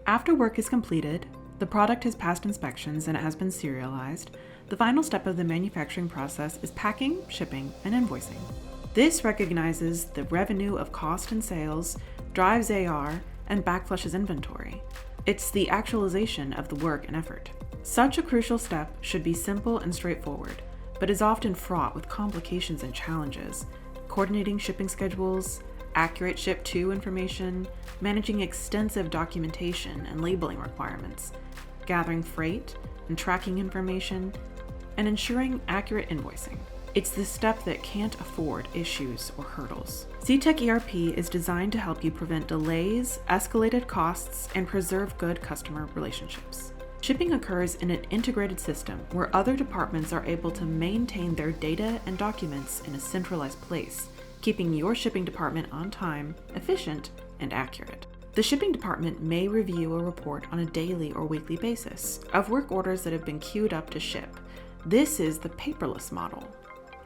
After work is completed, the product has passed inspections and it has been serialized, the final step of the manufacturing process is packing, shipping, and invoicing. This recognizes the revenue of cost and sales, drives AR, and backflushes inventory. It's the actualization of the work and effort. Such a crucial step should be simple and straightforward, but is often fraught with complications and challenges, coordinating shipping schedules, accurate ship-to information, managing extensive documentation and labeling requirements, gathering freight and tracking information, and ensuring accurate invoicing. It's the step that can't afford issues or hurdles. Cetec ERP is designed to help you prevent delays, escalated costs, and preserve good customer relationships. Shipping occurs in an integrated system where other departments are able to maintain their data and documents in a centralized place, keeping your shipping department on time, efficient, and accurate. The shipping department may review a report on a daily or weekly basis of work orders that have been queued up to ship. This is the paperless model.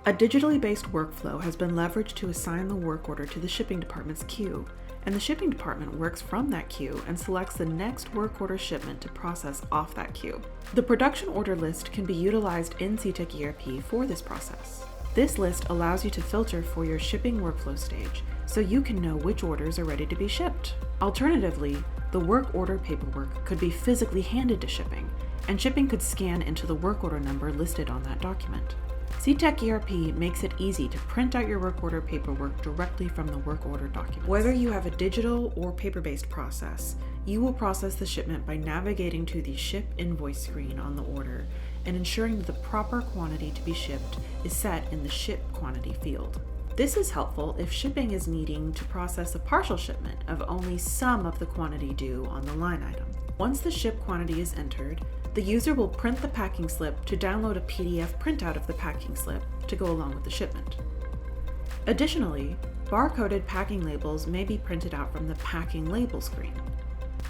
A digitally based workflow has been leveraged to assign the work order to the shipping department's queue, and the shipping department works from that queue and selects the next work order shipment to process off that queue. The production order list can be utilized in Cetec ERP for this process. This list allows you to filter for your shipping workflow stage so you can know which orders are ready to be shipped. Alternatively, the work order paperwork could be physically handed to shipping, and shipping could scan into the work order number listed on that document. Cetec ERP makes it easy to print out your work order paperwork directly from the work order document. Whether you have a digital or paper-based process, you will process the shipment by navigating to the ship invoice screen on the order and ensuring that the proper quantity to be shipped is set in the ship quantity field. This is helpful if shipping is needing to process a partial shipment of only some of the quantity due on the line item. Once the ship quantity is entered, the user will print the packing slip to download a PDF printout of the packing slip to go along with the shipment. Additionally, barcoded packing labels may be printed out from the packing label screen.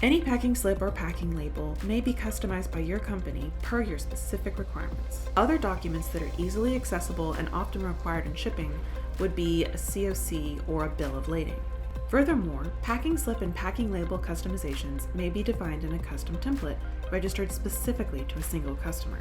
Any packing slip or packing label may be customized by your company per your specific requirements. Other documents that are easily accessible and often required in shipping would be a COC or a bill of lading. Furthermore, packing slip and packing label customizations may be defined in a custom template registered specifically to a single customer.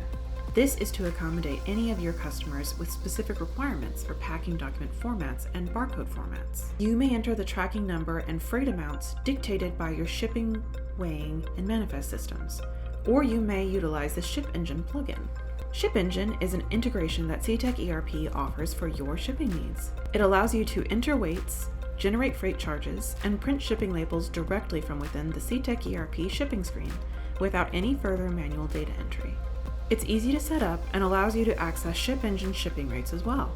This is to accommodate any of your customers with specific requirements for packing document formats and barcode formats. You may enter the tracking number and freight amounts dictated by your shipping, weighing, and manifest systems, or you may utilize the Ship Engine plugin. Ship Engine is an integration that Cetec ERP offers for your shipping needs. It allows you to enter weights, generate freight charges, and print shipping labels directly from within the Cetec ERP shipping screen without any further manual data entry. It's easy to set up and allows you to access Ship Engine shipping rates as well.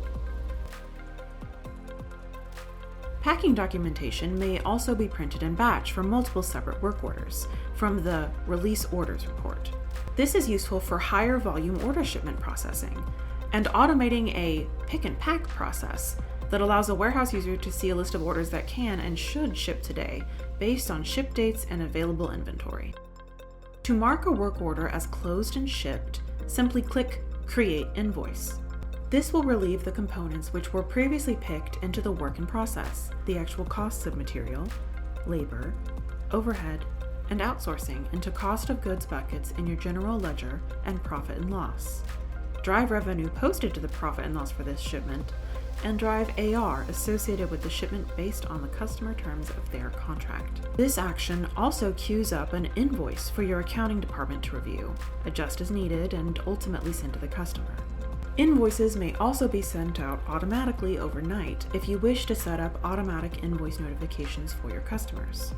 Packing documentation may also be printed in batch for multiple separate work orders from the Release Orders report. This is useful for higher volume order shipment processing and automating a pick and pack process that allows a warehouse user to see a list of orders that can and should ship today based on ship dates and available inventory. To mark a work order as closed and shipped, simply click Create Invoice. This will relieve the components which were previously picked into the work in process, the actual costs of material, labor, overhead, and outsourcing into cost of goods buckets in your general ledger and profit and loss. Drive revenue posted to the profit and loss for this shipment, and drive AR associated with the shipment based on the customer terms of their contract. This action also queues up an invoice for your accounting department to review, adjust as needed, and ultimately send to the customer. Invoices may also be sent out automatically overnight if you wish to set up automatic invoice notifications for your customers.